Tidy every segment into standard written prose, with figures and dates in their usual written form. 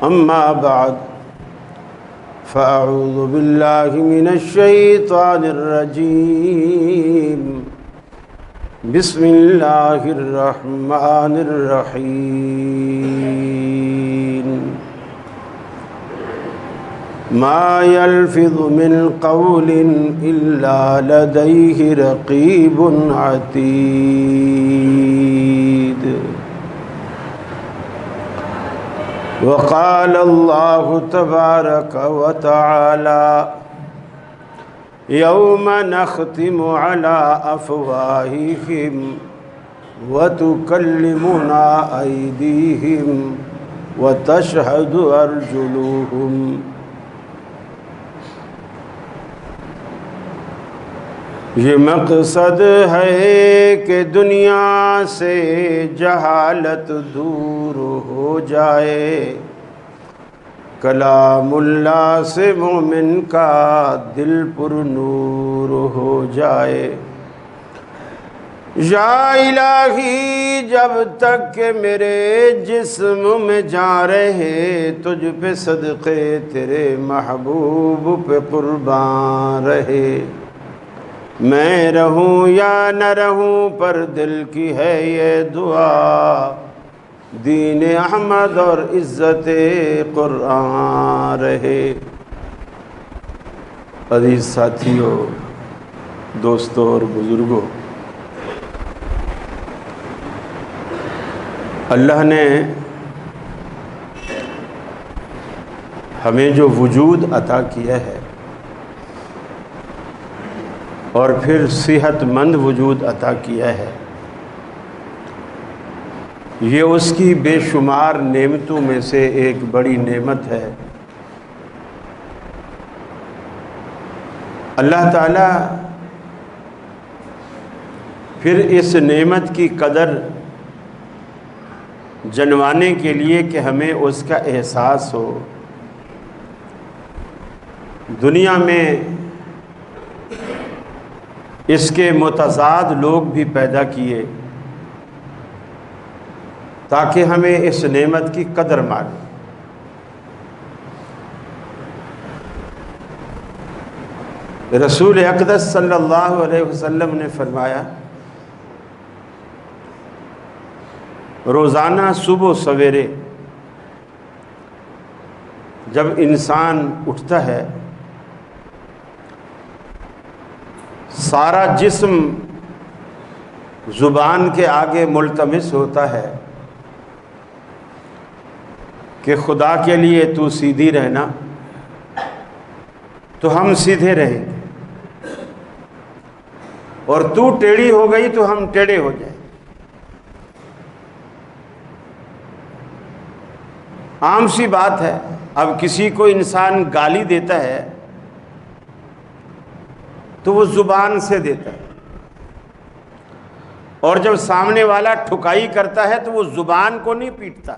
أما بعد فأعوذ بالله من الشيطان الرجيم بسم الله الرحمن الرحيم ما يلفظ من قول إلا لديه رقيب عتيد وقال الله تبارك وتعالى يوم نختم على أفواههم وتكلمنا أيديهم وتشهد أرجلهم یہ مقصد ہے کہ دنیا سے جہالت دور ہو جائے، کلام اللہ سے مومن کا دل پر نور ہو جائے۔ یا الہی جب تک کہ میرے جسم میں جان رہے، تجھ پہ صدقے تیرے محبوب پہ قربان رہے، میں رہوں یا نہ رہوں پر دل کی ہے یہ دعا، دین احمد اور عزت قرآن رہے۔ عزیز ساتھیوں، دوستوں اور بزرگوں، اللہ نے ہمیں جو وجود عطا کیا ہے اور پھر صحت مند وجود عطا کیا ہے، یہ اس کی بے شمار نعمتوں میں سے ایک بڑی نعمت ہے۔ اللہ تعالیٰ پھر اس نعمت کی قدر جنوانے کے لیے کہ ہمیں اس کا احساس ہو، دنیا میں اس کے متضاد لوگ بھی پیدا کیے تاکہ ہمیں اس نعمت کی قدر معلوم۔ رسول اقدس صلی اللہ علیہ وسلم نے فرمایا، روزانہ صبح و سویرے جب انسان اٹھتا ہے، سارا جسم زبان کے آگے ملتمس ہوتا ہے کہ خدا کے لیے تو سیدھی رہنا، تو ہم سیدھے رہیں گے، اور تو ٹیڑھی ہو گئی تو ہم ٹیڑھے ہو جائیں۔ عام سی بات ہے، اب کسی کو انسان گالی دیتا ہے تو وہ زبان سے دیتا ہے، اور جب سامنے والا ٹھکائی کرتا ہے تو وہ زبان کو نہیں پیٹتا،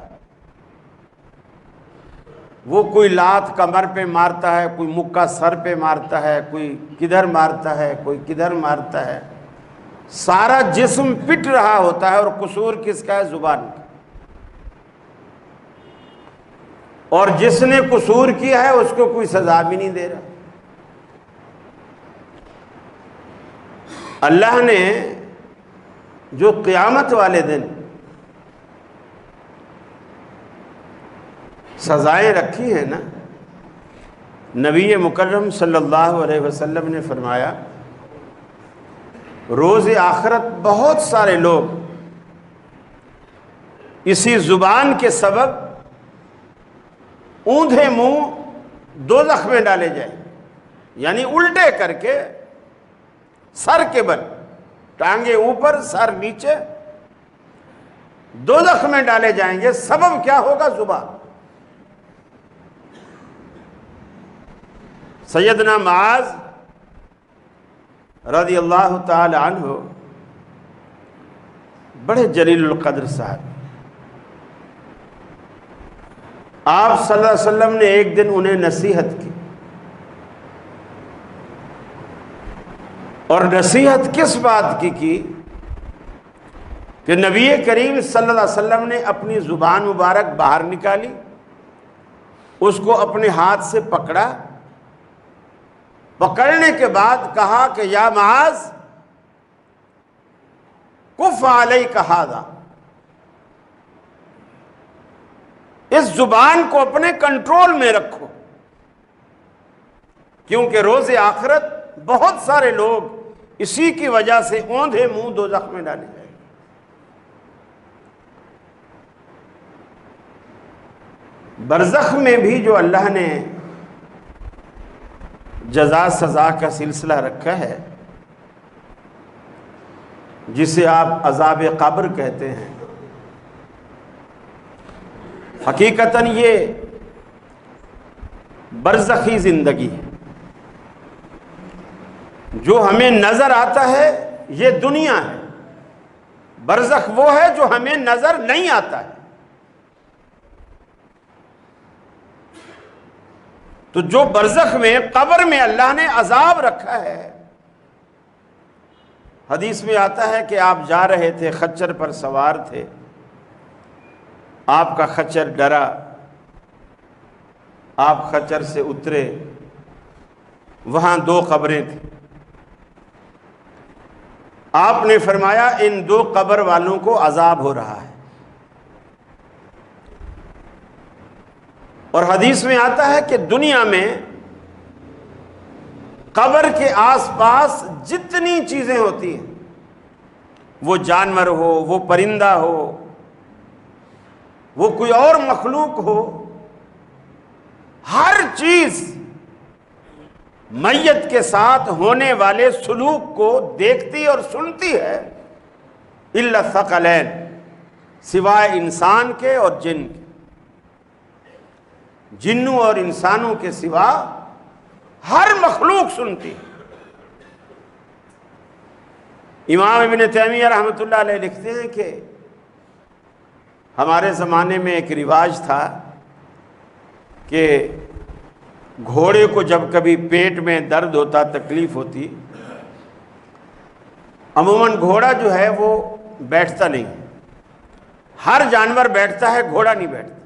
وہ کوئی لات کمر پہ مارتا ہے، کوئی مکہ سر پہ مارتا ہے، کوئی کدھر مارتا ہے، کوئی کدھر مارتا ہے، سارا جسم پٹ رہا ہوتا ہے، اور قصور کس کا ہے؟ زبان کا۔ اور جس نے قصور کیا ہے اس کو کوئی سزا بھی نہیں دے رہا۔ اللہ نے جو قیامت والے دن سزائیں رکھی ہیں نا، نبی مکرم صلی اللہ علیہ وسلم نے فرمایا، روز آخرت بہت سارے لوگ اسی زبان کے سبب اوندھے منہ دوزخ میں ڈالے جائیں، یعنی الٹے کر کے سر کے بل، ٹانگیں اوپر سر نیچے، دوزخ میں ڈالے جائیں گے۔ سبب کیا ہوگا؟ زبان۔ سیدنا معاذ رضی اللہ تعالی عنہ بڑے جلیل القدر صاحب، آپ صلی اللہ علیہ وسلم نے ایک دن انہیں نصیحت کی، اور نصیحت کس بات کی کہ نبی کریم صلی اللہ علیہ وسلم نے اپنی زبان مبارک باہر نکالی اس کو اپنے ہاتھ سے پکڑا، پکڑنے کے بعد کہا کہ یا معاذ کف علیک ھذا، اس زبان کو اپنے کنٹرول میں رکھو، کیونکہ روز آخرت بہت سارے لوگ اسی کی وجہ سے اوندھے منہ دوزخ میں ڈالے جائیں گے۔ برزخ میں بھی جو اللہ نے جزا سزا کا سلسلہ رکھا ہے، جسے آپ عذاب قبر کہتے ہیں، حقیقتاً یہ برزخی زندگی ہے۔ جو ہمیں نظر آتا ہے یہ دنیا ہے، برزخ وہ ہے جو ہمیں نظر نہیں آتا ہے۔ تو جو برزخ میں، قبر میں اللہ نے عذاب رکھا ہے، حدیث میں آتا ہے کہ آپ جا رہے تھے، خچر پر سوار تھے، آپ کا خچر ڈرا، آپ خچر سے اترے، وہاں 2 قبریں تھیں، آپ نے فرمایا ان 2 قبر والوں کو عذاب ہو رہا ہے۔ اور حدیث میں آتا ہے کہ دنیا میں قبر کے آس پاس جتنی چیزیں ہوتی ہیں، وہ جانور ہو، وہ پرندہ ہو، وہ کوئی اور مخلوق ہو، ہر چیز میت کے ساتھ ہونے والے سلوک کو دیکھتی اور سنتی ہے، الا الثقلین، سوائے انسان کے اور جن کے۔ جنوں اور انسانوں کے سوا ہر مخلوق سنتی۔ امام ابن تیمیہ رحمۃ اللہ علیہ لکھتے ہیں کہ ہمارے زمانے میں ایک رواج تھا کہ گھوڑے کو جب کبھی پیٹ میں درد ہوتا، تکلیف ہوتی، عموماً گھوڑا جو ہے وہ بیٹھتا نہیں، ہر جانور بیٹھتا ہے، گھوڑا نہیں بیٹھتا،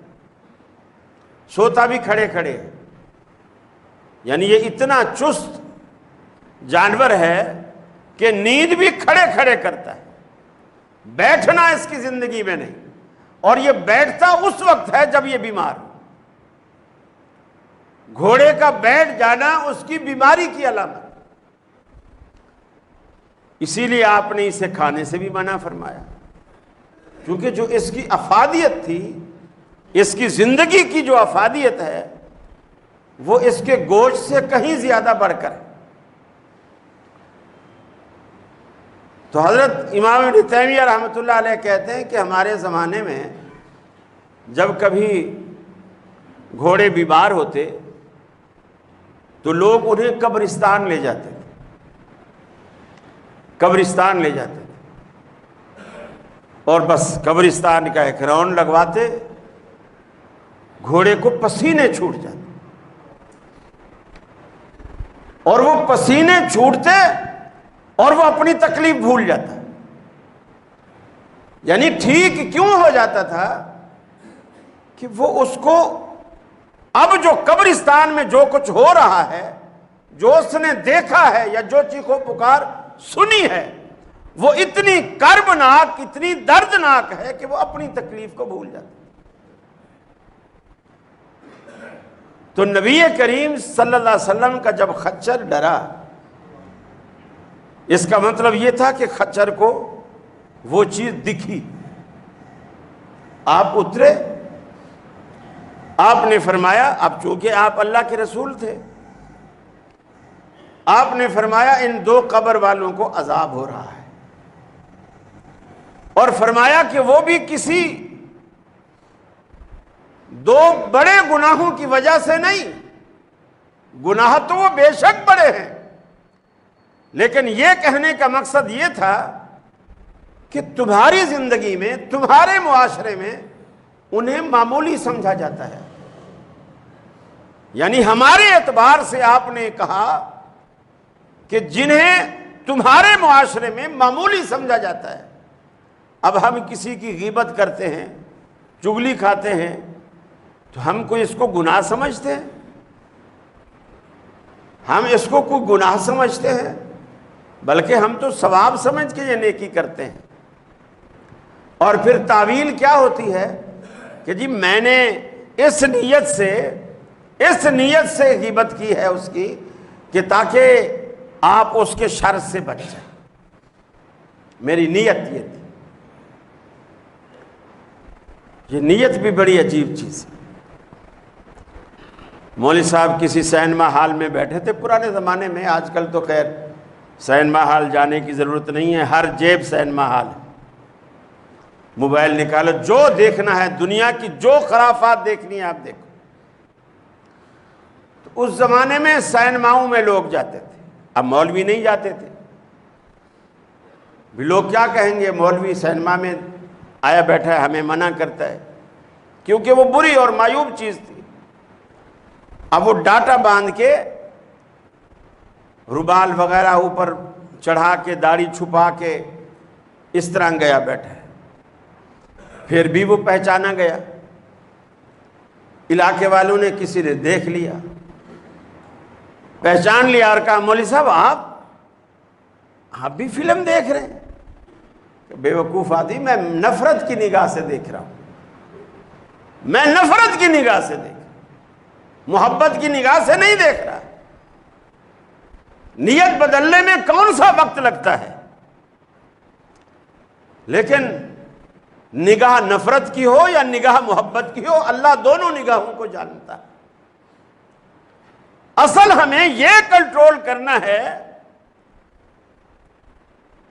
سوتا بھی کھڑے کھڑے، یعنی یہ اتنا چست جانور ہے کہ نیند بھی کھڑے کھڑے کرتا ہے، بیٹھنا اس کی زندگی میں نہیں، اور یہ بیٹھتا اس وقت ہے جب یہ بیمار ہو۔ گھوڑے کا بیٹھ جانا اس کی بیماری کی علامت، اسی لیے آپ نے اسے کھانے سے بھی منع فرمایا، کیونکہ جو اس کی افادیت تھی، اس کی زندگی کی جو افادیت ہے، وہ اس کے گوشت سے کہیں زیادہ بڑھ کر ہے۔ تو حضرت امام ابن تیمیہ رحمۃ اللہ علیہ کہتے ہیں کہ ہمارے زمانے میں جب کبھی گھوڑے بیمار ہوتے تو لوگ انہیں قبرستان لے جاتے تھے، قبرستان لے جاتے تھے، اور بس قبرستان کا ایک راؤنڈ لگواتے، گھوڑے کو پسینے چھوٹ جاتے، اور وہ پسینے چھوٹتے اور وہ اپنی تکلیف بھول جاتا، یعنی ٹھیک کیوں ہو جاتا تھا کہ وہ اس کو اب جو قبرستان میں جو کچھ ہو رہا ہے، جو اس نے دیکھا ہے یا جو چیخ و پکار سنی ہے، وہ اتنی کربناک، اتنی دردناک ہے کہ وہ اپنی تکلیف کو بھول جاتا۔ تو نبی کریم صلی اللہ علیہ وسلم کا جب خچر ڈرا، اس کا مطلب یہ تھا کہ خچر کو وہ چیز دکھی، آپ اترے، آپ نے فرمایا، اب چونکہ آپ اللہ کے رسول تھے، آپ نے فرمایا ان 2 قبر والوں کو عذاب ہو رہا ہے، اور فرمایا کہ وہ بھی کسی 2 بڑے گناہوں کی وجہ سے نہیں، گناہ تو وہ بے شک بڑے ہیں، لیکن یہ کہنے کا مقصد یہ تھا کہ تمہاری زندگی میں، تمہارے معاشرے میں انہیں معمولی سمجھا جاتا ہے، یعنی ہمارے اعتبار سے آپ نے کہا کہ جنہیں تمہارے معاشرے میں معمولی سمجھا جاتا ہے، اب ہم کسی کی غیبت کرتے ہیں، چغلی کھاتے ہیں، تو ہم کوئی اس کو گناہ سمجھتے ہیں؟ ہم اس کو کوئی گناہ سمجھتے ہیں؟ بلکہ ہم تو ثواب سمجھ کے یہ نیکی کرتے ہیں۔ اور پھر تعویل کیا ہوتی ہے کہ جی میں نے اس نیت سے غیبت کی ہے اس کی کہ تاکہ آپ اس کے شر سے بچ جائیں، میری نیت یہ تھی۔ یہ نیت بھی بڑی عجیب چیز ہے۔ مولوی صاحب کسی سینما ہال میں بیٹھے تھے پرانے زمانے میں، آج کل تو خیر سینما ہال جانے کی ضرورت نہیں ہے، ہر جیب سینما ہال ہے، موبائل نکالو، جو دیکھنا ہے دنیا کی جو خرافات دیکھنی ہے آپ دیکھو۔ تو اس زمانے میں سینماؤں میں لوگ جاتے تھے، اب مولوی نہیں جاتے تھے۔ بھی لوگ کیا کہیں گے، مولوی سینما میں آیا بیٹھا ہے ہمیں منع کرتا ہے، کیونکہ وہ بری اور معیوب چیز تھی۔ اب وہ ڈاٹا باندھ کے رومال وغیرہ اوپر چڑھا کے داڑھی چھپا کے اس طرح گیا بیٹھا ہے، پھر بھی وہ پہچانا گیا، علاقے والوں نے کسی نے دیکھ لیا، پہچان لیا اور کہا مولوی صاحب آپ بھی فلم دیکھ رہے ہیں؟ بے وقوف آدمی، میں نفرت کی نگاہ سے دیکھ رہا ہوں، میں نفرت کی نگاہ سے دیکھ رہا ہوں، محبت کی نگاہ سے نہیں دیکھ رہا۔ نیت بدلنے میں کون سا وقت لگتا ہے؟ لیکن نگاہ نفرت کی ہو یا نگاہ محبت کی ہو، اللہ دونوں نگاہوں کو جانتا ہے۔ اصل ہمیں یہ کنٹرول کرنا ہے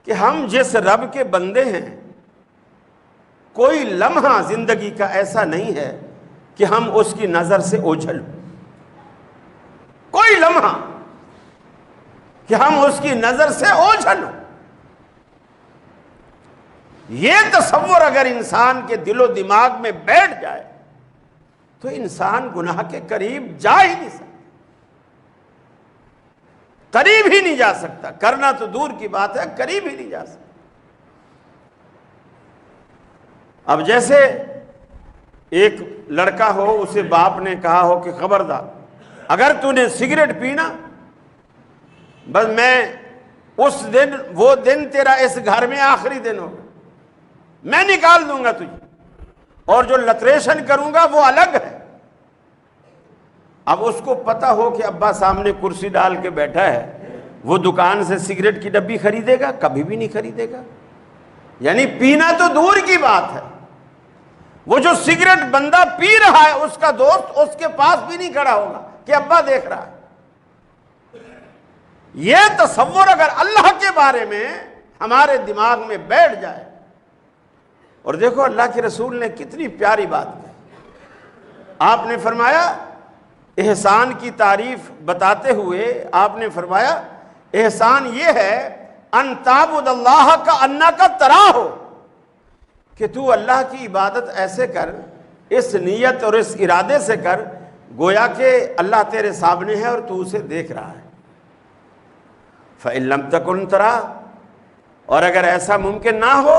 کہ ہم جس رب کے بندے ہیں، کوئی لمحہ زندگی کا ایسا نہیں ہے کہ ہم اس کی نظر سے اوجھل ہوں، کوئی لمحہ کہ ہم اس کی نظر سے اوجھل ہوں۔ یہ تصور اگر انسان کے دل و دماغ میں بیٹھ جائے تو انسان گناہ کے قریب جا ہی نہیں سکتا، قریب ہی نہیں جا سکتا، کرنا تو دور کی بات ہے، قریب ہی نہیں جا سکتا۔ اب جیسے ایک لڑکا ہو، اسے باپ نے کہا ہو کہ خبردار اگر تو نے سگریٹ پینا، بس میں اس دن، وہ دن تیرا اس گھر میں آخری دن ہوگا، میں نکال دوں گا تجھے، اور جو لتریشن کروں گا وہ الگ ہے۔ اب اس کو پتا ہو کہ ابا سامنے کرسی ڈال کے بیٹھا ہے، وہ دکان سے سگریٹ کی ڈبی خریدے گا؟ کبھی بھی نہیں خریدے گا۔ یعنی پینا تو دور کی بات ہے، وہ جو سگریٹ بندہ پی رہا ہے اس کا دوست اس کے پاس بھی نہیں کھڑا ہوگا کہ ابا دیکھ رہا ہے۔ یہ تصور اگر اللہ کے بارے میں ہمارے دماغ میں بیٹھ جائے، اور دیکھو اللہ کے رسول نے کتنی پیاری بات کی، آپ نے فرمایا احسان کی تعریف بتاتے ہوئے آپ نے فرمایا احسان یہ ہے ان تعبد اللہ کا انک تراہ، کہ تو اللہ کی عبادت ایسے کر، اس نیت اور اس ارادے سے کر گویا کہ اللہ تیرے سامنے ہے اور تو اسے دیکھ رہا ہے۔ فَإِن لَمْ تَكُنْ تَرَاهُ، اور اگر ایسا ممکن نہ ہو،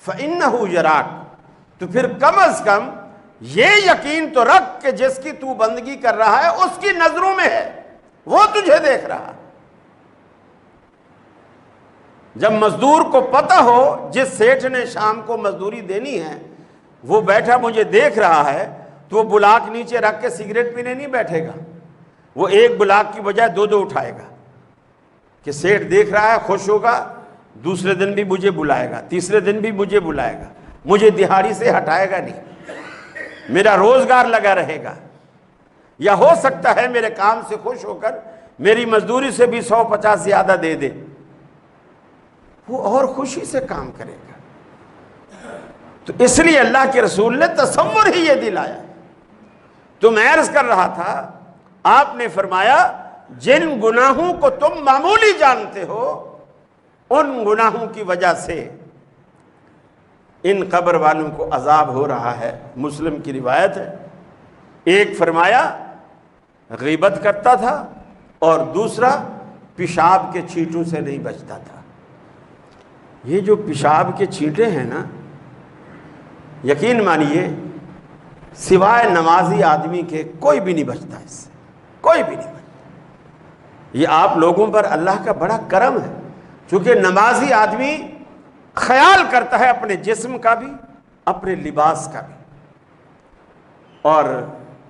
فَإِنَّهُ يَرَاكَ، تو پھر کم از کم یہ یقین تو رکھ کہ جس کی تو بندگی کر رہا ہے اس کی نظروں میں ہے، وہ تجھے دیکھ رہا ہے۔ جب مزدور کو پتہ ہو جس سیٹھ نے شام کو مزدوری دینی ہے وہ بیٹھا مجھے دیکھ رہا ہے، تو وہ بلاک نیچے رکھ کے سگریٹ پینے نہیں بیٹھے گا، وہ ایک بلاک کی بجائے دو اٹھائے گا کہ سیٹھ دیکھ رہا ہے، خوش ہوگا، دوسرے دن بھی مجھے بلائے گا، تیسرے دن بھی مجھے بلائے گا، مجھے دہاڑی سے ہٹائے گا نہیں، میرا روزگار لگا رہے گا، یا ہو سکتا ہے میرے کام سے خوش ہو کر میری مزدوری سے بھی 150 زیادہ دے دے، وہ اور خوشی سے کام کرے گا۔ تو اس لیے اللہ کے رسول نے تصور ہی یہ دلایا۔ تو میں عرض کر رہا تھا، آپ نے فرمایا جن گناہوں کو تم معمولی جانتے ہو ان گناہوں کی وجہ سے ان قبر والوں کو عذاب ہو رہا ہے۔ مسلم کی روایت ہے، ایک فرمایا غیبت کرتا تھا اور دوسرا پیشاب کے چھینٹوں سے نہیں بچتا تھا۔ یہ جو پیشاب کے چھینٹے ہیں نا، یقین مانیے سوائے نمازی آدمی کے کوئی بھی نہیں بچتا اس سے، کوئی بھی نہیں بچتا۔ یہ آپ لوگوں پر اللہ کا بڑا کرم ہے، چونکہ نمازی آدمی خیال کرتا ہے اپنے جسم کا بھی، اپنے لباس کا بھی۔ اور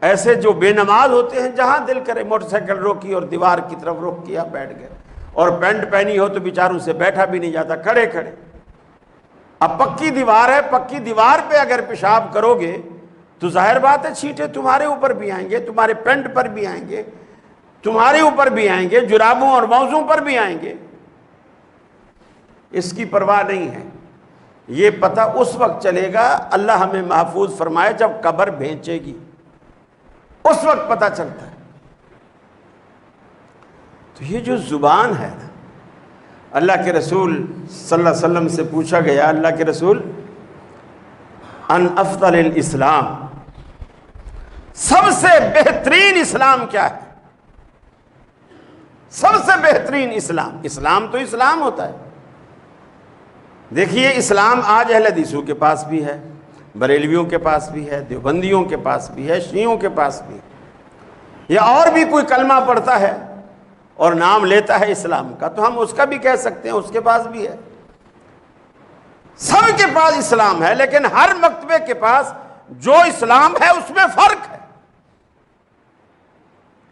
ایسے جو بے نماز ہوتے ہیں، جہاں دل کرے موٹر سائیکل روکی اور دیوار کی طرف رخ کیا، بیٹھ گئے، اور پینٹ پہنی ہو تو بیچاروں سے بیٹھا بھی نہیں جاتا، کھڑے کھڑے۔ اب پکی دیوار ہے، پکی دیوار پہ اگر پیشاب کرو گے تو ظاہر بات ہے چھینٹے تمہارے اوپر بھی آئیں گے، تمہارے پینٹ پر بھی آئیں گے، تمہارے اوپر بھی آئیں گے، جرابوں اور موزوں پر بھی آئیں گے۔ اس کی پرواہ نہیں ہے۔ یہ پتہ اس وقت چلے گا، اللہ ہمیں محفوظ فرمائے، جب قبر بھینچے گی، اس وقت پتہ چلتا ہے۔ تو یہ جو زبان ہے نا، اللہ کے رسول صلی اللہ علیہ وسلم سے پوچھا گیا، اللہ کے رسول ان افضل الاسلام، سب سے بہترین اسلام کیا ہے؟ سب سے بہترین اسلام، اسلام تو اسلام ہوتا ہے۔ دیکھیے اسلام آج اہل حدیثوں کے پاس بھی ہے، بریلویوں کے پاس بھی ہے، دیوبندیوں کے پاس بھی ہے، شیعوں کے پاس بھی ہے۔ یا اور بھی کوئی کلمہ پڑھتا ہے اور نام لیتا ہے اسلام کا تو ہم اس کا بھی کہہ سکتے ہیں، اس کے پاس بھی ہے۔ سب کے پاس اسلام ہے، لیکن ہر مکتبے کے پاس جو اسلام ہے اس میں فرق ہے،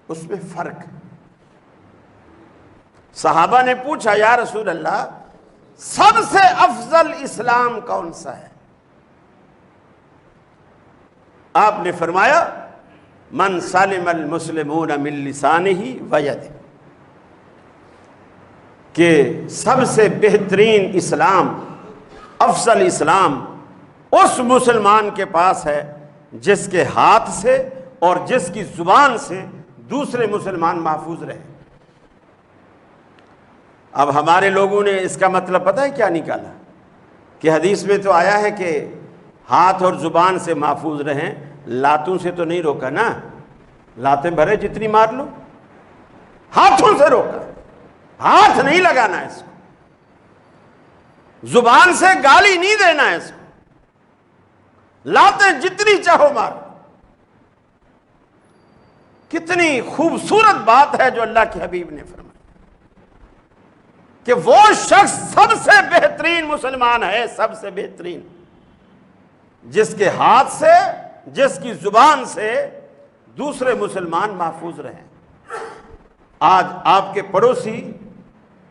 اس میں فرق ہے۔ صحابہ نے پوچھا یا رسول اللہ سب سے افضل اسلام کون سا ہے؟ آپ نے فرمایا من سلم المسلمون من لسانہ ویدہ، کہ سب سے بہترین اسلام، افضل اسلام اس مسلمان کے پاس ہے جس کے ہاتھ سے اور جس کی زبان سے دوسرے مسلمان محفوظ رہے۔ اب ہمارے لوگوں نے اس کا مطلب پتہ ہے کیا نکالا؟ کہ حدیث میں تو آیا ہے کہ ہاتھ اور زبان سے محفوظ رہیں، لاتوں سے تو نہیں روکا نا، لاتیں بھرے جتنی مار لو، ہاتھوں سے روکا، ہاتھ نہیں لگانا اس کو، زبان سے گالی نہیں دینا اس کو، لاتیں جتنی چاہو مارو۔ کتنی خوبصورت بات ہے جو اللہ کے حبیب نے فرمائی کہ وہ شخص سب سے بہترین مسلمان ہے، سب سے بہترین، جس کے ہاتھ سے، جس کی زبان سے دوسرے مسلمان محفوظ رہیں۔ آج آپ کے پڑوسی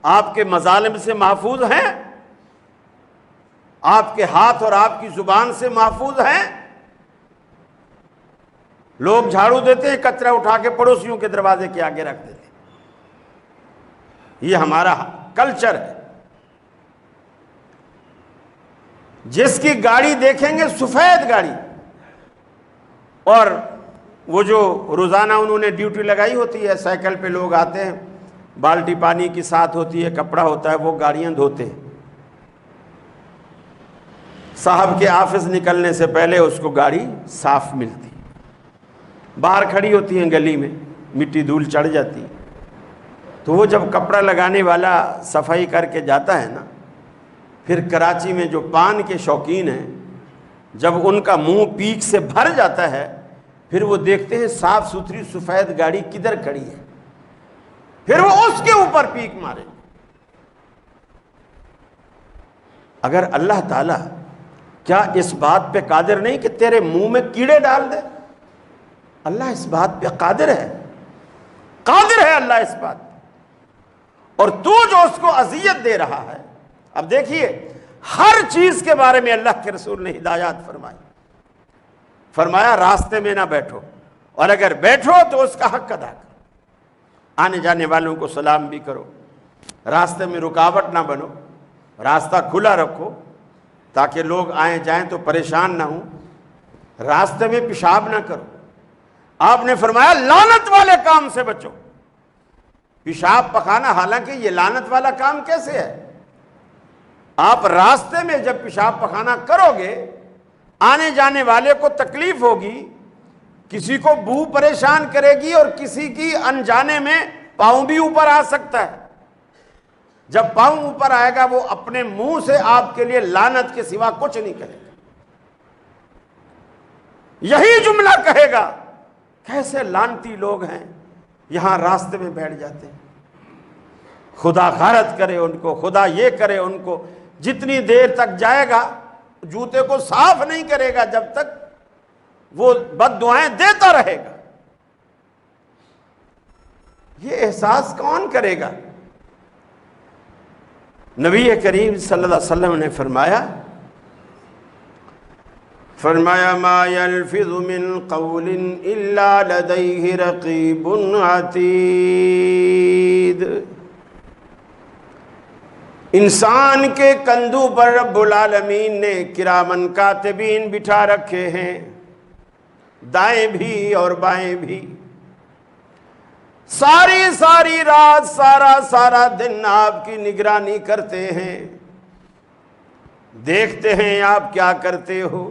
آپ کے مظالم سے محفوظ ہیں، آپ کے ہاتھ اور آپ کی زبان سے محفوظ ہیں۔ لوگ جھاڑو دیتے ہیں، کچرا اٹھا کے پڑوسیوں کے دروازے کے آگے رکھ دیتے ہیں۔ یہ ہمارا کلچر ہے۔ جس کی گاڑی دیکھیں گے سفید گاڑی، اور وہ جو روزانہ انہوں نے ڈیوٹی لگائی ہوتی ہے، سائیکل پہ لوگ آتے ہیں، بالٹی پانی کی ساتھ ہوتی ہے، کپڑا ہوتا ہے، وہ گاڑیاں دھوتے ہیں۔ صاحب کے آفس نکلنے سے پہلے اس کو گاڑی صاف ملتی، باہر کھڑی ہوتی ہیں گلی میں، مٹی دھول چڑھ جاتی، تو وہ جب کپڑا لگانے والا صفائی کر کے جاتا ہے نا، پھر کراچی میں جو پان کے شوقین ہیں، جب ان کا منہ پیک سے بھر جاتا ہے، پھر وہ دیکھتے ہیں صاف ستھری سفید گاڑی کدھر کھڑی ہے، پھر وہ اس کے اوپر پیک مارے۔ اگر اللہ تعالیٰ کیا اس بات پہ قادر نہیں کہ تیرے منہ میں کیڑے ڈال دے؟ اللہ اس بات پہ قادر ہے، قادر ہے اللہ اس بات پہ۔ اور تو جو اس کو اذیت دے رہا ہے، اب دیکھیے ہر چیز کے بارے میں اللہ کے رسول نے ہدایات فرمائی۔ فرمایا راستے میں نہ بیٹھو، اور اگر بیٹھو تو اس کا حق ادا کرو، آنے جانے والوں کو سلام بھی کرو، راستے میں رکاوٹ نہ بنو، راستہ کھلا رکھو تاکہ لوگ آئیں جائیں تو پریشان نہ ہوں، راستے میں پیشاب نہ کرو۔ آپ نے فرمایا لعنت والے کام سے بچو۔ پیشاب پخانا حالانکہ یہ لعنت والا کام کیسے ہے؟ آپ راستے میں جب پیشاب پخانا کرو گے، آنے جانے والے کو تکلیف ہوگی، کسی کو بو پریشان کرے گی، اور کسی کی انجانے میں پاؤں بھی اوپر آ سکتا ہے۔ جب پاؤں اوپر آئے گا وہ اپنے منہ سے آپ کے لیے لعنت کے سوا کچھ نہیں کرے گا۔ یہی جملہ کہے گا، کیسے لعنتی لوگ ہیں، یہاں راستے میں بیٹھ جاتے ہیں، خدا غارت کرے ان کو، خدا یہ کرے ان کو۔ جتنی دیر تک جائے گا جوتے کو صاف نہیں کرے گا جب تک وہ بد دعائیں دیتا رہے گا۔ یہ احساس کون کرے گا؟ نبی کریم صلی اللہ علیہ وسلم نے فرمایا ما یلفظ من قول الا لدیہ رقیب عتید۔ انسان کے کندھوں پر رب العالمین نے کرامن کاتبین بٹھا رکھے ہیں، دائیں بھی اور بائیں بھی، ساری رات سارا دن آپ کی نگرانی کرتے ہیں، دیکھتے ہیں آپ کیا کرتے ہو۔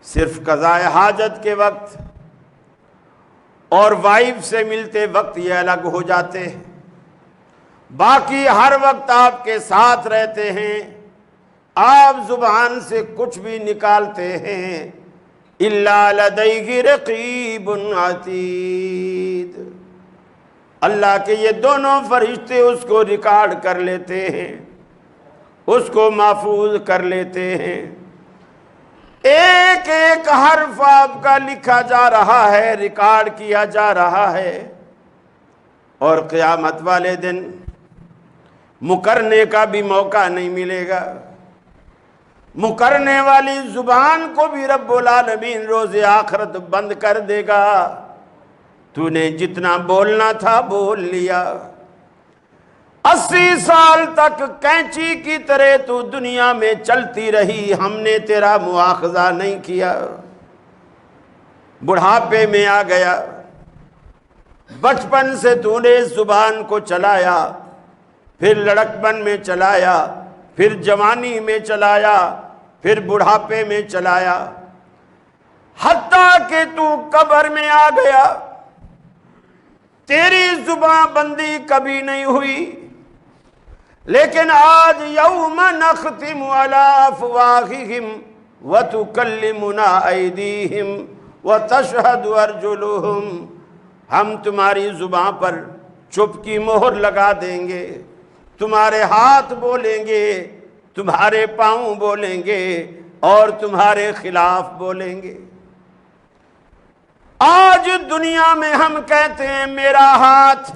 صرف قضاء حاجت کے وقت اور وائف سے ملتے وقت یہ الگ ہو جاتے ہیں، باقی ہر وقت آپ کے ساتھ رہتے ہیں۔ آپ زبان سے کچھ بھی نکالتے ہیں، الا لدیہ رقیب عتید، اللہ کے یہ دونوں فرشتے اس کو ریکارڈ کر لیتے ہیں، اس کو محفوظ کر لیتے ہیں۔ ایک ایک حرف آپ کا لکھا جا رہا ہے، ریکارڈ کیا جا رہا ہے، اور قیامت والے دن مکرنے کا بھی موقع نہیں ملے گا۔ مکرنے والی زبان کو بھی رب العالمین روز آخرت بند کر دے گا۔ تو نے جتنا بولنا تھا بول لیا، 80 سال تک کینچی کی طرح تو دنیا میں چلتی رہی، ہم نے تیرا مواخذہ نہیں کیا۔ بڑھاپے میں آ گیا، بچپن سے تو نے اس زبان کو چلایا، پھر لڑکپن میں چلایا، پھر جوانی میں چلایا، پھر بڑھاپے میں چلایا، حتیٰ کہ تو قبر میں آ گیا، تیری زبان بندی کبھی نہیں ہوئی۔ لیکن آج یوم نختم علی افواہہم وتکلمنا ایدیہم وتشہد ارجلہم، ہم تمہاری زبان پر چپ کی مہر لگا دیں گے، تمہارے ہاتھ بولیں گے، تمہارے پاؤں بولیں گے، اور تمہارے خلاف بولیں گے۔ آج دنیا میں ہم کہتے ہیں میرا ہاتھ،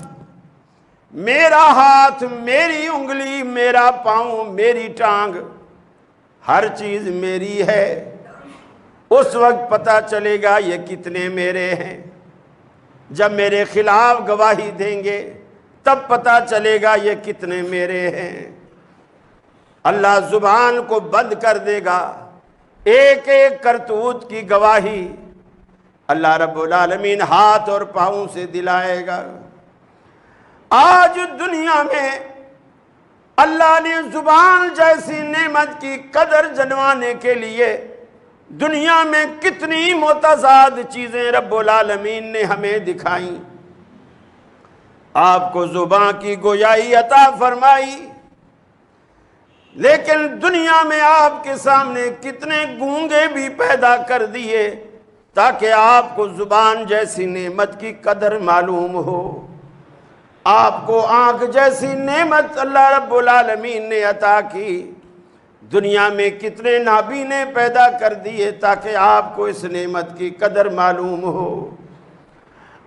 میری انگلی، میرا پاؤں، میری ٹانگ، ہر چیز میری ہے۔ اس وقت پتہ چلے گا یہ کتنے میرے ہیں۔ جب میرے خلاف گواہی دیں گے تب پتہ چلے گا یہ کتنے میرے ہیں۔ اللہ زبان کو بند کر دے گا، ایک ایک کرتوت کی گواہی اللہ رب العالمین ہاتھ اور پاؤں سے دلائے گا۔ آج دنیا میں اللہ نے زبان جیسی نعمت کی قدر جنوانے کے لیے دنیا میں کتنی متضاد چیزیں رب العالمین نے ہمیں دکھائیں۔ آپ کو زبان کی گویائی عطا فرمائی، لیکن دنیا میں آپ کے سامنے کتنے گونگے بھی پیدا کر دیے تاکہ آپ کو زبان جیسی نعمت کی قدر معلوم ہو۔ آپ کو آنکھ جیسی نعمت اللہ رب العالمین نے عطا کی، دنیا میں کتنے نابینے پیدا کر دیے تاکہ آپ کو اس نعمت کی قدر معلوم ہو۔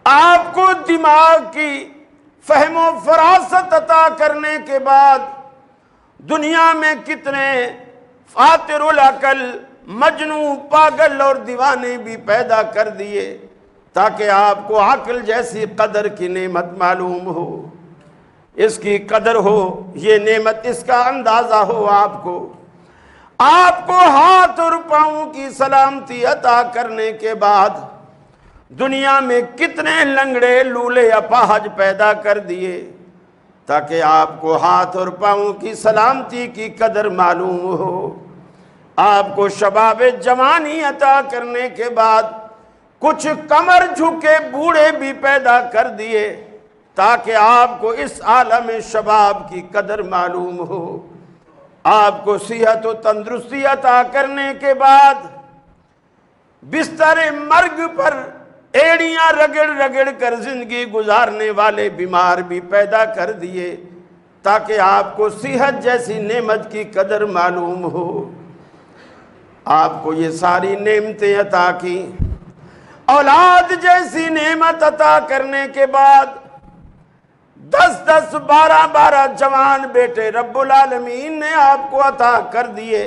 آپ کو دماغ کی فہم و فراست عطا کرنے کے بعد دنیا میں کتنے فاتر العقل، مجنون، پاگل اور دیوانے بھی پیدا کر دیے تاکہ آپ کو عقل جیسی قدر کی نعمت معلوم ہو، اس کی قدر ہو، یہ نعمت اس کا اندازہ ہو۔ آپ کو ہاتھ اور پاؤں کی سلامتی عطا کرنے کے بعد دنیا میں کتنے لنگڑے، لولے، اپاہج پیدا کر دیے تاکہ آپ کو ہاتھ اور پاؤں کی سلامتی کی قدر معلوم ہو۔ آپ کو شباب جوانی عطا کرنے کے بعد کچھ کمر جھکے بوڑھے بھی پیدا کر دیے تاکہ آپ کو اس عالم شباب کی قدر معلوم ہو۔ آپ کو صحت و تندرستی عطا کرنے کے بعد بستر مرگ پر ایڑیاں رگڑ رگڑ کر زندگی گزارنے والے بیمار بھی پیدا کر دیے تاکہ آپ کو صحت جیسی نعمت کی قدر معلوم ہو۔ آپ کو یہ ساری نعمتیں عطا کی، اولاد جیسی نعمت عطا کرنے کے بعد 10 12 جوان بیٹے رب العالمین نے آپ کو عطا کر دیے،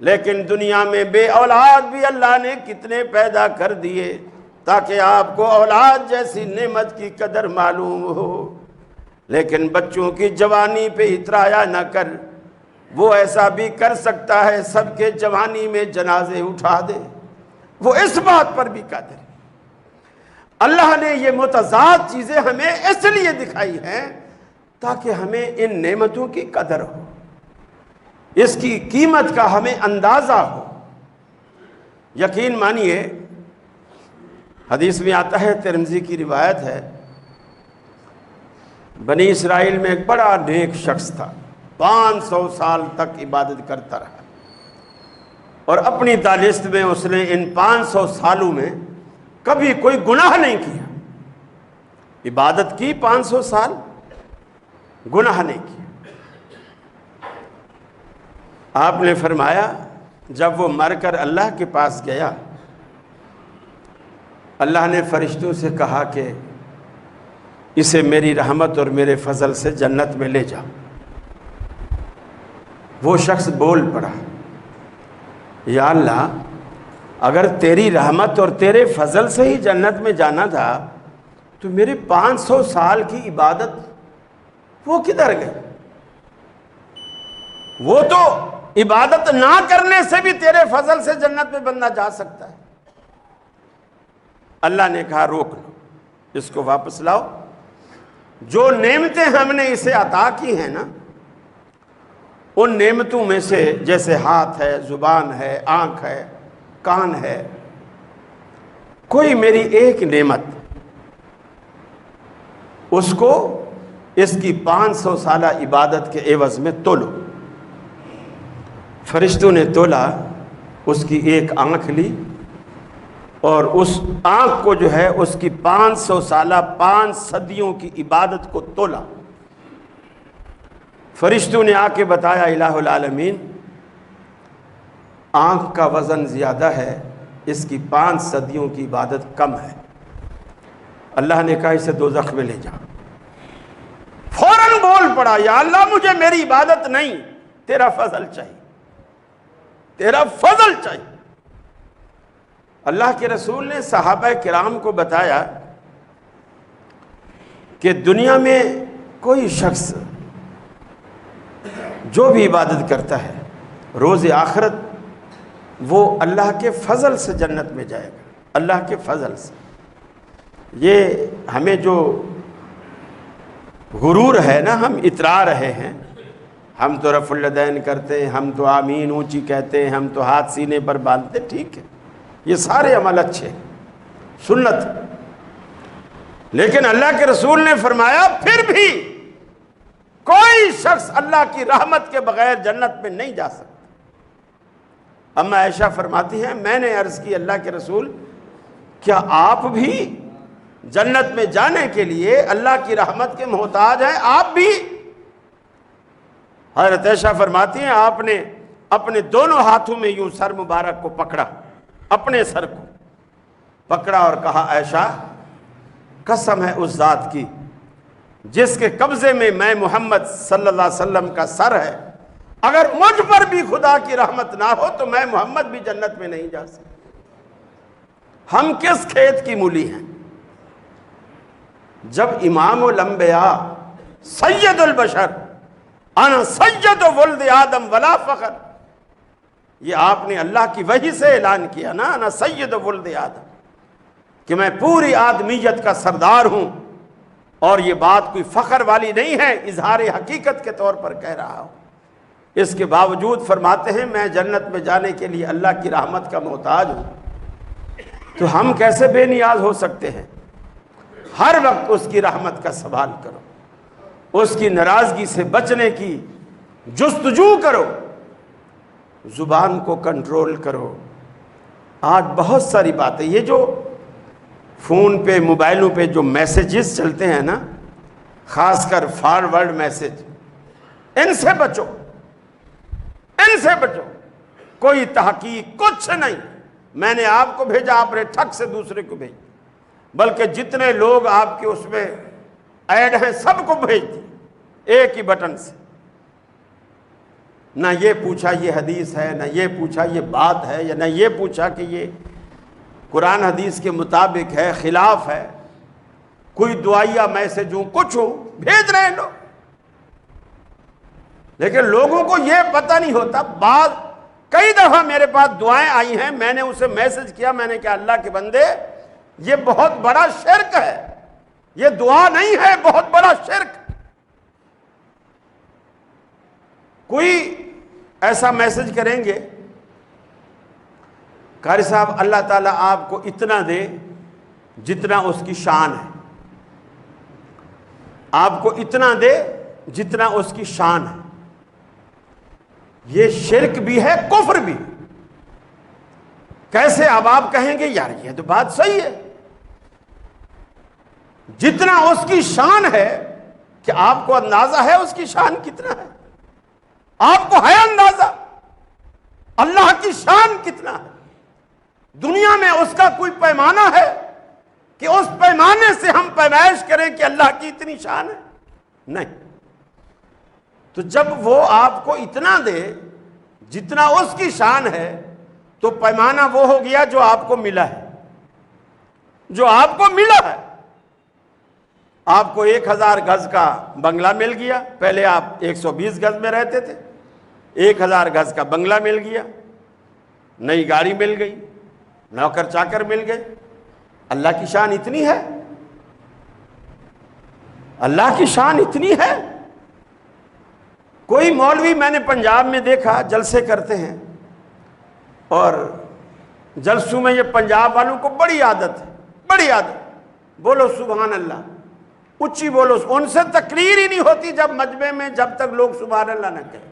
لیکن دنیا میں بے اولاد بھی اللہ نے کتنے پیدا کر دیے تاکہ آپ کو اولاد جیسی نعمت کی قدر معلوم ہو۔ لیکن بچوں کی جوانی پہ اترایا نہ کر، وہ ایسا بھی کر سکتا ہے سب کے جوانی میں جنازے اٹھا دے، وہ اس بات پر بھی قادر ہے۔ اللہ نے یہ متضاد چیزیں ہمیں اس لیے دکھائی ہیں تاکہ ہمیں ان نعمتوں کی قدر ہو، اس کی قیمت کا ہمیں اندازہ ہو۔ یقین مانیے، حدیث میں آتا ہے، ترمذی کی روایت ہے، بنی اسرائیل میں ایک بڑا نیک شخص تھا، 500 سال تک عبادت کرتا رہا، اور اپنی دانست میں اس نے ان 500 سالوں میں کبھی کوئی گناہ نہیں کیا۔ عبادت کی 500 سال، گناہ نہیں کیا۔ آپ نے فرمایا جب وہ مر کر اللہ کے پاس گیا، اللہ نے فرشتوں سے کہا کہ اسے میری رحمت اور میرے فضل سے جنت میں لے جا۔ وہ شخص بول پڑا، یا اللہ، اگر تیری رحمت اور تیرے فضل سے ہی جنت میں جانا تھا تو میرے 500 سال کی عبادت وہ کدھر گئی؟ وہ تو عبادت نہ کرنے سے بھی تیرے فضل سے جنت میں بندہ جا سکتا ہے۔ اللہ نے کہا روک لو، اس کو واپس لاؤ۔ جو نعمتیں ہم نے اسے عطا کی ہیں نا، ان نعمتوں میں سے جیسے ہاتھ ہے، زبان ہے، آنکھ ہے، کان ہے، کوئی میری ایک نعمت اس کو اس کی 500 سالہ عبادت کے عوض میں تولو۔ فرشتوں نے تولا، اس کی ایک آنکھ لی اور اس آنکھ کو جو ہے اس کی 500 سالہ 5 صدیوں کی عبادت کو تولا۔ فرشتوں نے آ کے بتایا الہ العالمین، آنکھ کا وزن زیادہ ہے، اس کی 5 صدیوں کی عبادت کم ہے۔ اللہ نے کہا اسے دوزخ میں لے جا۔ فوراً بول پڑا، یا اللہ مجھے میری عبادت نہیں، تیرا فضل چاہیے، تیرا فضل چاہیے۔ اللہ کے رسول نے صحابہ کرام کو بتایا کہ دنیا میں کوئی شخص جو بھی عبادت کرتا ہے، روز آخرت وہ اللہ کے فضل سے جنت میں جائے گا، اللہ کے فضل سے۔ یہ ہمیں جو غرور ہے نا، ہم اترا رہے ہیں، ہم تو رفع الیدین کرتے ہیں، ہم تو آمین اونچی کہتے ہیں، ہم تو ہاتھ سینے پر باندھتے، ٹھیک ہے، یہ سارے عمل اچھے، سنت، لیکن اللہ کے رسول نے فرمایا پھر بھی کوئی شخص اللہ کی رحمت کے بغیر جنت میں نہیں جا سکتا۔ اما عائشہ فرماتی ہیں میں نے عرض کی اللہ کے رسول، کیا آپ بھی جنت میں جانے کے لیے اللہ کی رحمت کے محتاج ہیں؟ آپ بھی؟ حضرت عائشہ فرماتی ہیں آپ نے اپنے دونوں ہاتھوں میں یوں سر مبارک کو پکڑا، اپنے سر کو پکڑا اور کہا عائشہ قسم ہے اس ذات کی جس کے قبضے میں میں محمد صلی اللہ علیہ وسلم کا سر ہے، اگر مجھ پر بھی خدا کی رحمت نہ ہو تو میں محمد بھی جنت میں نہیں جا سکتا۔ ہم کس کھیت کی مولی ہیں؟ جب امام الانبیاء سید البشر انا سید ولد آدم ولا فخر، یہ آپ نے اللہ کی وحی سے اعلان کیا نا، انا سید ولد آدم، کہ میں پوری آدمیت کا سردار ہوں، اور یہ بات کوئی فخر والی نہیں ہے، اظہار حقیقت کے طور پر کہہ رہا ہوں۔ اس کے باوجود فرماتے ہیں میں جنت میں جانے کے لیے اللہ کی رحمت کا محتاج ہوں، تو ہم کیسے بے نیاز ہو سکتے ہیں؟ ہر وقت اس کی رحمت کا سوال کرو، اس کی ناراضگی سے بچنے کی جستجو کرو، زبان کو کنٹرول کرو، آج بہت ساری باتیں، یہ جو فون پہ موبائلوں پہ جو میسیجز چلتے ہیں نا، خاص کر فارورڈ میسیج، ان سے بچو، ان سے بچو۔ کوئی تحقیق کچھ نہیں، میں نے آپ کو بھیجا، آپ نے ٹھک سے دوسرے کو بھیج، بلکہ جتنے لوگ آپ کے اس میں ایڈ ہیں سب کو بھیج دی ایک ہی بٹن سے۔ نہ یہ پوچھا یہ حدیث ہے، نہ یہ پوچھا یہ بات ہے، یا نہ یہ پوچھا کہ یہ قرآن حدیث کے مطابق ہے، خلاف ہے، کوئی دعائیہ میسج ہوں کچھ ہو، بھیج رہے ہیں لوگ۔ لیکن لوگوں کو یہ پتہ نہیں ہوتا، بعض کئی دفعہ میرے پاس دعائیں آئی ہیں، میں نے اسے میسج کیا، میں نے کہا اللہ کے بندے یہ بہت بڑا شرک ہے، یہ دعا نہیں ہے، بہت بڑا شرک۔ کوئی ایسا میسج کریں گے، قاری صاحب اللہ تعالیٰ آپ کو اتنا دے جتنا اس کی شان ہے، آپ کو اتنا دے جتنا اس کی شان ہے۔ یہ شرک بھی ہے، کفر بھی۔ کیسے؟ اب آپ کہیں گے یار یہ تو بات صحیح ہے، جتنا اس کی شان ہے، کہ آپ کو اندازہ ہے اس کی شان کتنا ہے؟ آپ کو ہے اندازہ اللہ کی شان کتنا ہے؟ دنیا میں اس کا کوئی پیمانہ ہے کہ اس پیمانے سے ہم پیمائش کریں کہ اللہ کی اتنی شان ہے؟ نہیں۔ تو جب وہ آپ کو اتنا دے جتنا اس کی شان ہے، تو پیمانہ وہ ہو گیا جو آپ کو ملا ہے، جو آپ کو ملا ہے۔ آپ کو 1000 گز کا بنگلہ مل گیا، پہلے آپ 120 گز میں رہتے تھے، 1000 گز کا بنگلہ مل گیا، نئی گاڑی مل گئی، نوکر چاکر مل گئے۔ اللہ کی شان اتنی ہے، اللہ کی شان اتنی ہے۔ کوئی مولوی میں نے پنجاب میں دیکھا جلسے کرتے ہیں، اور جلسوں میں یہ پنجاب والوں کو بڑی عادت ہے، بڑی عادت، بولو سبحان اللہ، اونچی بولو، ان سے تقریر ہی نہیں ہوتی جب مجمع میں، جب تک لوگ سبحان اللہ نہ کہیں،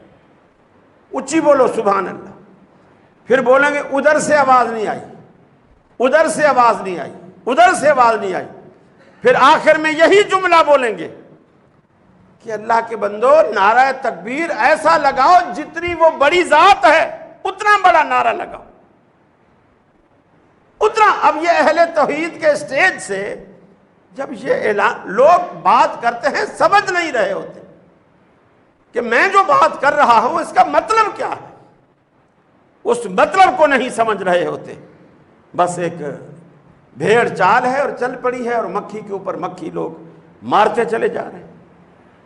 اونچی بولو سبحان اللہ۔ پھر بولیں گے ادھر سے آواز نہیں آئی، ادھر سے آواز نہیں آئی، ادھر سے آواز نہیں آئی، پھر آخر میں یہی جملہ بولیں گے کہ اللہ کے بندو نعرہ تکبیر ایسا لگاؤ جتنی وہ بڑی ذات ہے اتنا بڑا نعرہ لگاؤ، اتنا۔ اب یہ اہل توحید کے سٹیج سے جب یہ اعلان لوگ بات کرتے ہیں، سمجھ نہیں رہے ہوتے کہ میں جو بات کر رہا ہوں اس کا مطلب کیا ہے، اس مطلب کو نہیں سمجھ رہے ہوتے، بس ایک بھیڑ چال ہے اور چل پڑی ہے، اور مکھی کے اوپر مکھی لوگ مارتے چلے جا رہے ہیں۔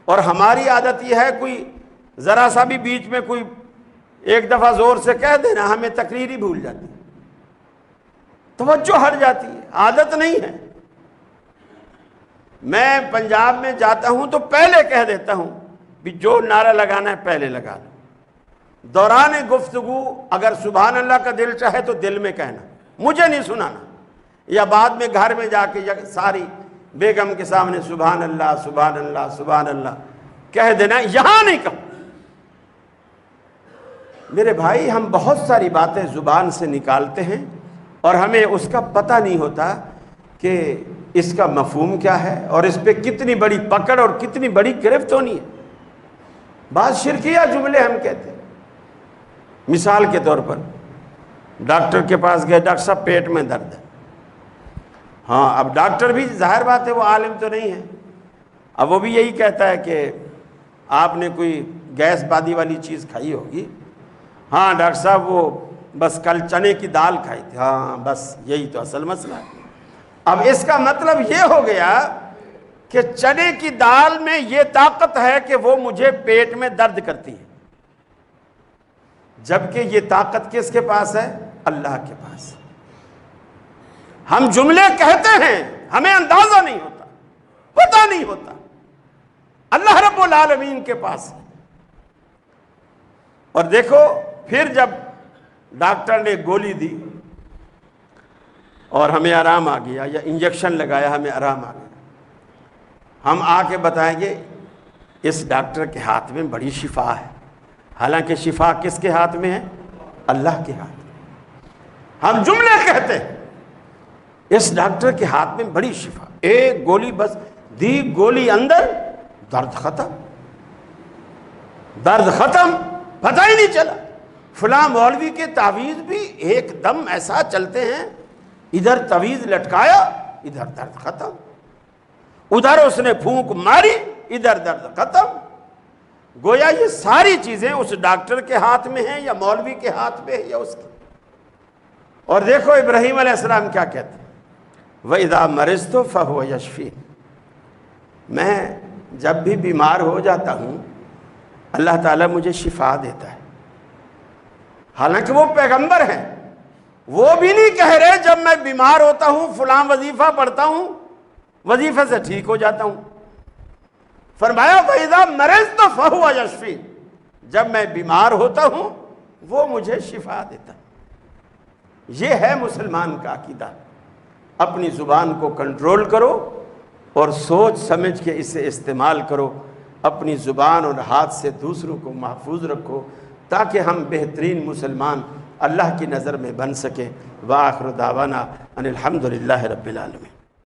اور ہماری عادت یہ ہے، کوئی ذرا سا بھی بیچ میں کوئی ایک دفعہ زور سے کہہ دینا، ہمیں تقریر ہی بھول جاتی ہے، توجہ ہٹ جاتی ہے، عادت نہیں ہے۔ میں پنجاب میں جاتا ہوں تو پہلے کہہ دیتا ہوں بھی جو نعرہ لگانا ہے پہلے لگا لو، دوران گفتگو اگر سبحان اللہ کا دل چاہے تو دل میں کہنا، مجھے نہیں سنانا، یا بعد میں گھر میں جا کے ساری بیگم کے سامنے سبحان اللہ سبحان اللہ سبحان اللہ کہہ دینا، یہاں نہیں کہو۔ میرے بھائی، ہم بہت ساری باتیں زبان سے نکالتے ہیں اور ہمیں اس کا پتہ نہیں ہوتا کہ اس کا مفہوم کیا ہے، اور اس پہ کتنی بڑی پکڑ اور کتنی بڑی گرفت ہونی ہے۔ بعض شرکیہ جملے ہم کہتے ہیں، مثال کے طور پر ڈاکٹر کے پاس گئے، ڈاکٹر صاحب پیٹ میں درد ہے۔ ہاں، اب ڈاکٹر بھی ظاہر بات ہے وہ عالم تو نہیں ہے، اب وہ بھی یہی کہتا ہے کہ آپ نے کوئی گیس بادی والی چیز کھائی ہوگی۔ ہاں ڈاکٹر صاحب وہ بس کل چنے کی دال کھائی تھی، ہاں بس یہی تو اصل مسئلہ ہے۔ اب اس کا مطلب یہ ہو گیا کہ چنے کی دال میں یہ طاقت ہے کہ وہ مجھے پیٹ میں درد کرتی ہے، جبکہ یہ طاقت کس کے پاس ہے؟ اللہ کے پاس۔ ہم جملے کہتے ہیں، ہمیں اندازہ نہیں ہوتا، پتہ نہیں ہوتا، اللہ رب العالمین کے پاس ہے۔ اور دیکھو پھر جب ڈاکٹر نے گولی دی اور ہمیں آرام آ گیا، یا انجیکشن لگایا ہمیں آرام آ گیا، ہم آ کے بتائیں گے اس ڈاکٹر کے ہاتھ میں بڑی شفا ہے، حالانکہ شفا کس کے ہاتھ میں ہے؟ اللہ کے ہاتھ میں۔ ہم جملے کہتے ہیں. اس ڈاکٹر کے ہاتھ میں بڑی شفا، ایک گولی بس دی، گولی اندر، درد ختم، درد ختم، پتہ ہی نہیں چلا. فلاں مولوی کے تعویذ بھی ایک دم ایسا چلتے ہیں، ادھر تعویذ لٹکایا ادھر درد ختم، ادھر اس نے پھونک ماری ادھر درد ختم. گویا یہ ساری چیزیں اس ڈاکٹر کے ہاتھ میں ہیں یا مولوی کے ہاتھ میں ہے یا اس کے. اور دیکھو ابراہیم علیہ السلام کیا کہتے ہیں، وَإِذَا مَرِضْتُ فَهُوَ يَشْفِينِ. میں جب بھی بیمار ہو جاتا ہوں اللہ تعالیٰ مجھے شفا دیتا ہے. حالانکہ وہ پیغمبر ہیں، وہ بھی نہیں کہہ رہے جب میں بیمار ہوتا ہوں فلاں وظیفہ پڑھتا ہوں وظیفے سے ٹھیک ہو جاتا ہوں. فرمایا فَإِذَا مَرِضْتُ فَهُوَ يَشْفِينِ. جب میں بیمار ہوتا ہوں وہ مجھے شفا دیتا ہے. یہ ہے مسلمان کا عقیدہ. اپنی زبان کو کنٹرول کرو اور سوچ سمجھ کے اسے استعمال کرو. اپنی زبان اور ہاتھ سے دوسروں کو محفوظ رکھو تاکہ ہم بہترین مسلمان اللہ کی نظر میں بن سکیں. وآخر دعوانا ان الحمدللہ رب العالمین.